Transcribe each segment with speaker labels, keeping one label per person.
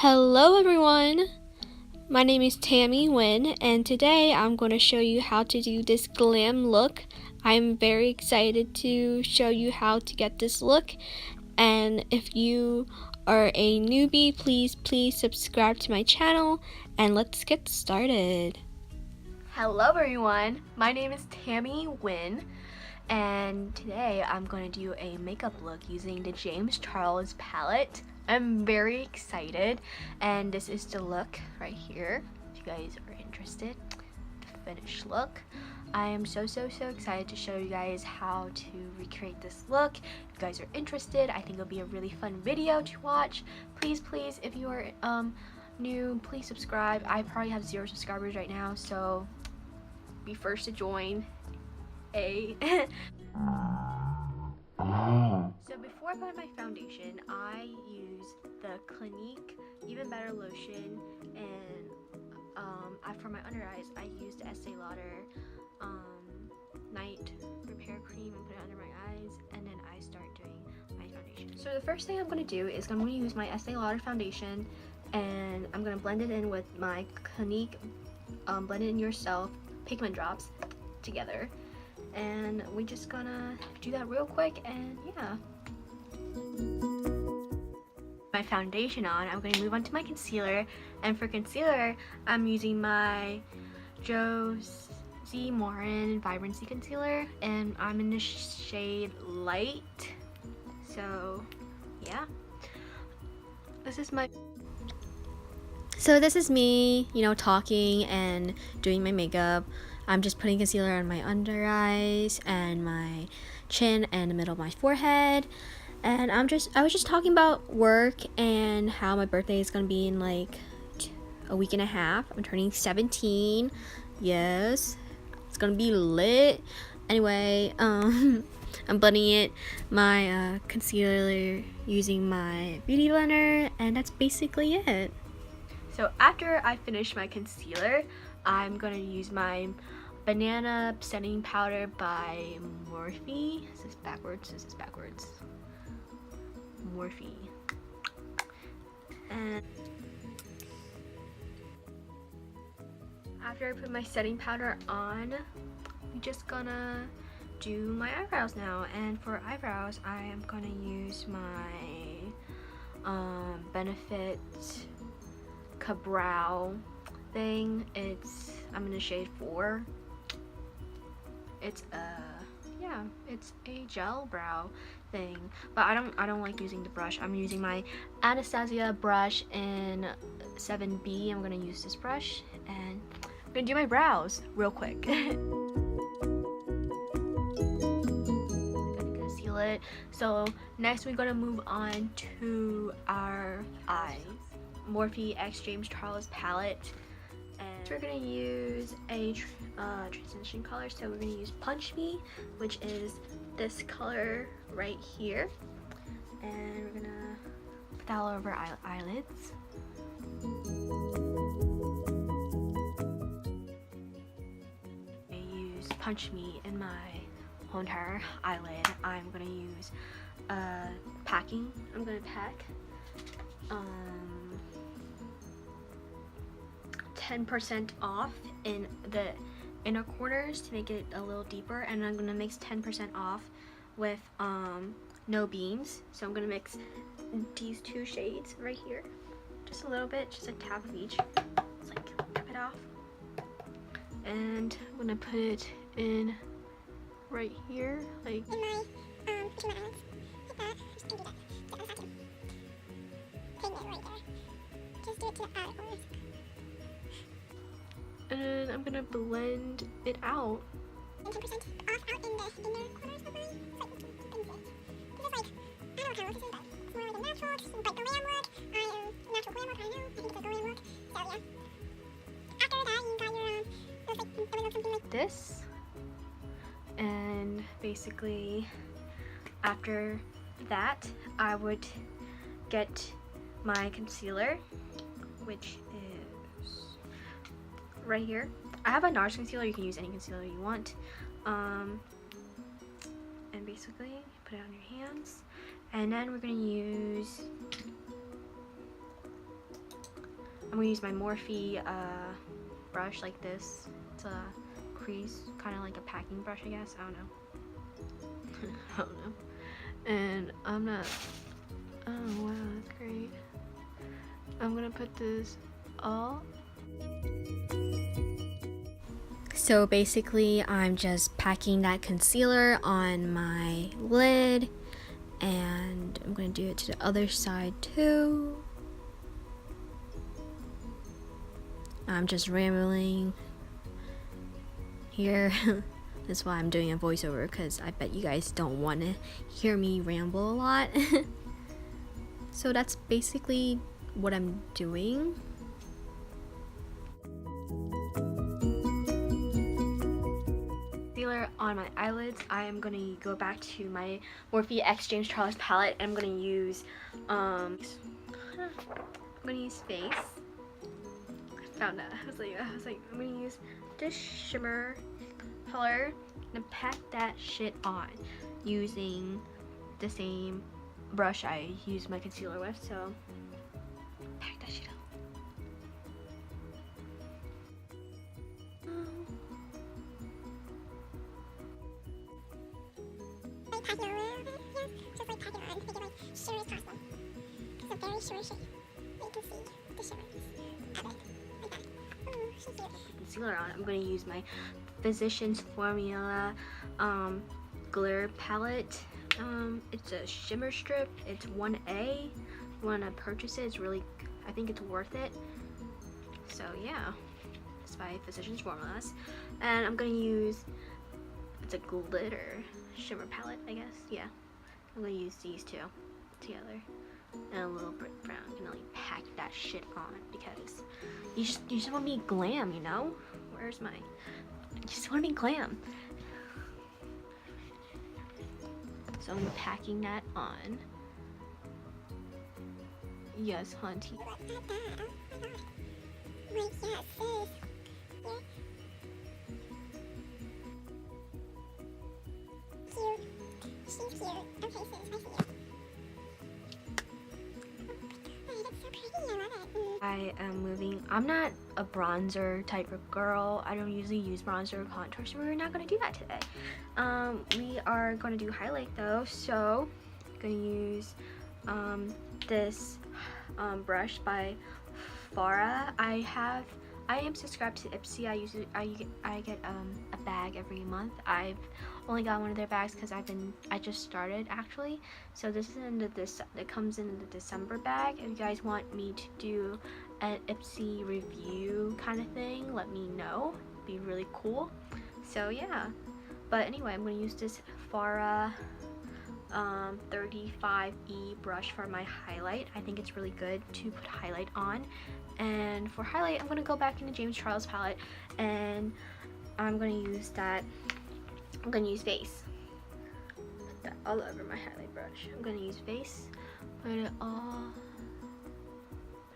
Speaker 1: Hello everyone, my name is Tammy Nguyen and today I'm going to show you how to do this glam look. I'm very excited to show you how to get this look, and if you are a newbie, please subscribe to my channel and let's get started. Hello everyone, my name is Tammy Nguyen and today I'm going to do a makeup look using the James Charles palette. I'm very excited, and this is the look right here if you guys are interested. The finished look. I am so excited to show you guys how to recreate this look. If you guys are interested, I think it'll be a really fun video to watch. Please if you are new, please subscribe. I probably have 0 subscribers right now, so be first to join. So before I put on my foundation, I use the Clinique Even Better lotion, and for my under eyes, I use the Estee Lauder night repair cream and put it under my eyes, and then I start doing my foundation. So the first thing I'm going to do is I'm going to use my Estee Lauder foundation, and I'm going to blend it in with my Clinique Blend It In Yourself pigment drops together. And we're just gonna do that real quick, and yeah. My foundation on, I'm going to move on to my concealer, and for concealer I'm using my Josie Maran Vibrancy Concealer, and I'm in the shade Light. So yeah, this is me, you know, talking and doing my makeup. I'm just putting concealer on my under eyes and my chin and the middle of my forehead. And I was just talking about work and how my birthday is gonna be in like a week and a half. I'm turning 17. Yes, it's gonna be lit. Anyway, I'm blending my concealer using my beauty blender, and that's basically it. So after I finish my concealer, I'm gonna use my banana setting powder by Morphe. Is this backwards? This is backwards. Morphe. And after I put my setting powder on, I'm just gonna do my eyebrows now. And for eyebrows, I am gonna use my Benefit Cabral thing. I'm in the shade 4. It's a gel brow thing, but I don't like using the brush. I'm using my Anastasia brush in 7B. I'm gonna use this brush, and I'm gonna do my brows real quick. I'm gonna conceal it. So next we're gonna move on to our eyes. Morphe X James Charles palette, and we're gonna use a transition color. So we're gonna use Punch Me, which is this color right here, and we're gonna put that all over our eyelids. I use Punch Me in my whole entire eyelid. I'm gonna use packing. I'm gonna pack 10% off in the inner corners to make it a little deeper, and I'm gonna mix 10% off with No Beams. So I'm gonna mix these 2 shades right here, just a little bit, just a tap of each. It's like tap it off, and I'm gonna put it in right here, like in my between my eyes, like that. Just do that. Pigment right there. Just do it to the outer corners. And I'm gonna blend it out. 10% off out in the inner corners of my face. This is like, I don't know what kind of look this is, but it's more like a natural, just like glam look. I am natural glam look, I know. I think it's a glam look. So yeah. After that, you got your, looks like something like this. And basically, after that, I would get my concealer, which is right here. I have a NARS concealer. You can use any concealer you want. And basically put it on your hands, and then we're gonna use I'm gonna use my Morphe brush like this. It's a crease, kind of like a packing brush, I guess. I don't know. I don't know. And I'm not. Oh wow, that's great. I'm gonna put this all. So basically, I'm just packing that concealer on my lid, and I'm gonna do it to the other side too. I'm just rambling here. That's why I'm doing a voiceover, because I bet you guys don't want to hear me ramble a lot. So that's basically what I'm doing. Concealer on my eyelids. I am gonna go back to my Morphe X James Charles palette, and I'm gonna use I'm gonna use Face. I found that. I was like, I'm gonna use this shimmer color and pack that shit on using the same brush I use my concealer with. So pack that shit on.
Speaker 2: Pack it on a little bit, yeah. Just like pack it on to make it like shimmery as possible. It's a very shimmery shade. You can see the shimmers of it, like that. Ooh, so cute.
Speaker 1: Concealer on. I'm going to use my Physicians Formula glitter palette. It's a shimmer strip. It's 1A. When I purchase it, it's really, I think it's worth it. So yeah, it's by Physicians Formulas, and I'm going to use. It's a glitter shimmer palette, I guess. Yeah, I'm gonna use these two together and a little bit brown. I'm gonna like pack that shit on because you just want to be glam, you know? Where's my? You just want to be glam. So I'm packing that on. Yes, hunty.
Speaker 2: Wait, yes, sis. Yeah. Cute. She's cute. Okay, sis, I see you. Oh, that's so pretty. I love it.
Speaker 1: I am moving. I'm not a bronzer type of girl. I don't usually use bronzer or contour, so we're not going to do that today. We are going to do highlight though, so I'm going to use this brush by F.A.R.A.H. I am subscribed to Ipsy. I get a bag every month. I've only got one of their bags because I just started actually. So this is it comes in the December bag. If you guys want me to do an Ipsy review kind of thing, let me know. It'd be really cool. So yeah. But anyway, I'm gonna use this F.A.R.A.H 35E brush for my highlight. I think it's really good to put highlight on. And for highlight, I'm gonna go back into James Charles palette, and I'm gonna use that. I'm gonna use Face. Put that all over my highlight brush. I'm gonna use Face. Put it all.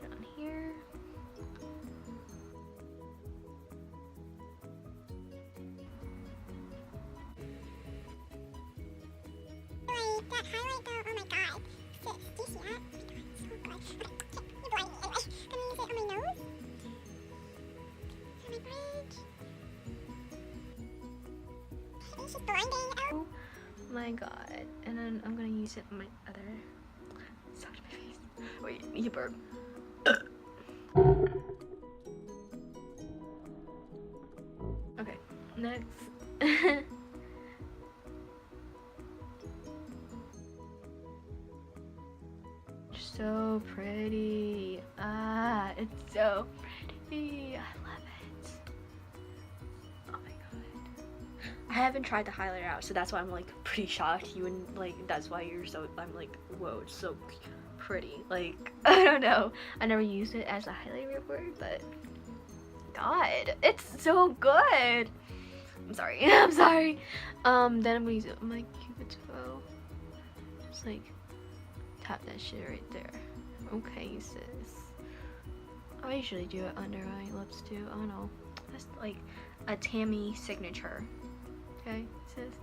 Speaker 1: Put it on here.
Speaker 2: Like, that highlight though, oh my god. Sis, do you see that? Oh my god, so good. You're blinding me anyway. I'm gonna use it on my nose. On my bridge. It's just blinding. Oh
Speaker 1: My god. And then I'm gonna use it on my other side of my face. Wait, you burp. Okay, next. So pretty. Ah, it's so pretty. I love it. Oh my god. I haven't tried the highlighter out, so that's why I'm like pretty shocked. You wouldn't like, that's why you're so, I'm like, whoa, it's so pretty. Like, I don't know. I never used it as a highlighter before, but god, it's so good. I'm sorry. I'm sorry. Then I'm gonna use it on my Cupid's bow. Just like tap that shit right there. Okay, sis. I usually do it under my lips too. I don't know. That's like a Tammy signature. Okay, sis.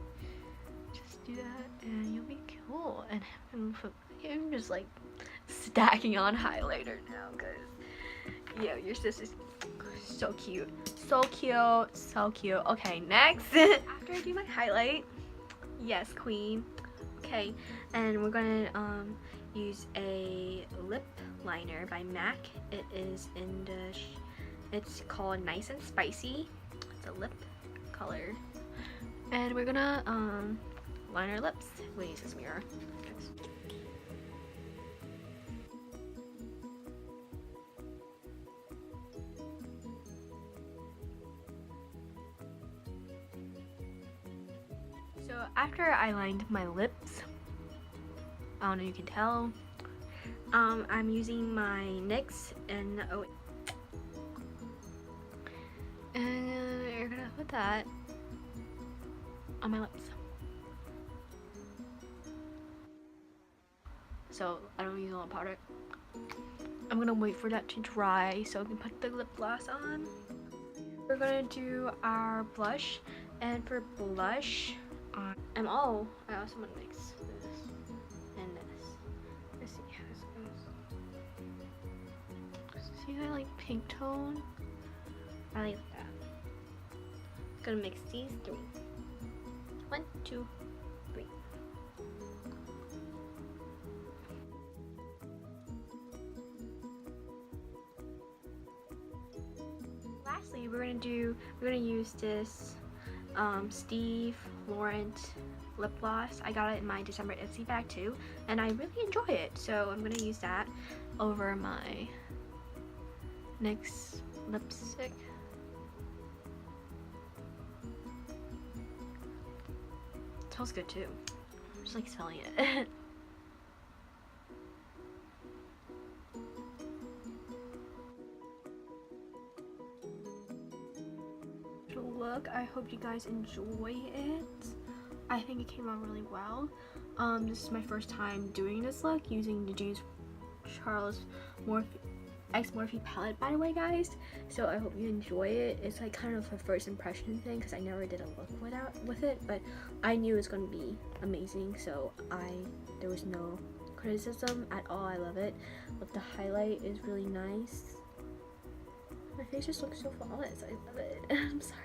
Speaker 1: Just do that and you'll be cool. And I'm just like stacking on highlighter now because Yeah, your sister's so cute. So cute. So cute. Okay, next. After I do my highlight, yes, queen. Okay, and we're gonna use a lip liner by MAC. It is in the it's called Nice and Spicy. It's a lip color, and we're gonna line our lips. We'll use this mirror. So after I lined my lips, I don't know if you can tell, I'm using my NYX and you're gonna put that on my lips. So I don't use a lot of powder. I'm gonna wait for that to dry so I can put the lip gloss on. We're gonna do our blush, and for blush, I also want to mix this and this. Let's see how this goes. See that like pink tone? I like that. Gonna mix these three. 1, 2, 3. Lastly, we're gonna use this Steve Laurent lip gloss. I got it in my December Etsy bag too, and I really enjoy it. So I'm gonna use that over my NYX lipstick. It smells good too. I just like smelling it. Look, I hope you guys enjoy it. I think it came out really well. This is my first time doing this look using the James Charles Morphe palette, by the way, guys. So I hope you enjoy it. It's like kind of a first impression thing because I never did a look with it, but I knew it was going to be amazing, so there was no criticism at all. I love it. But the highlight is really nice. My face just looks so flawless. I love it. I'm sorry.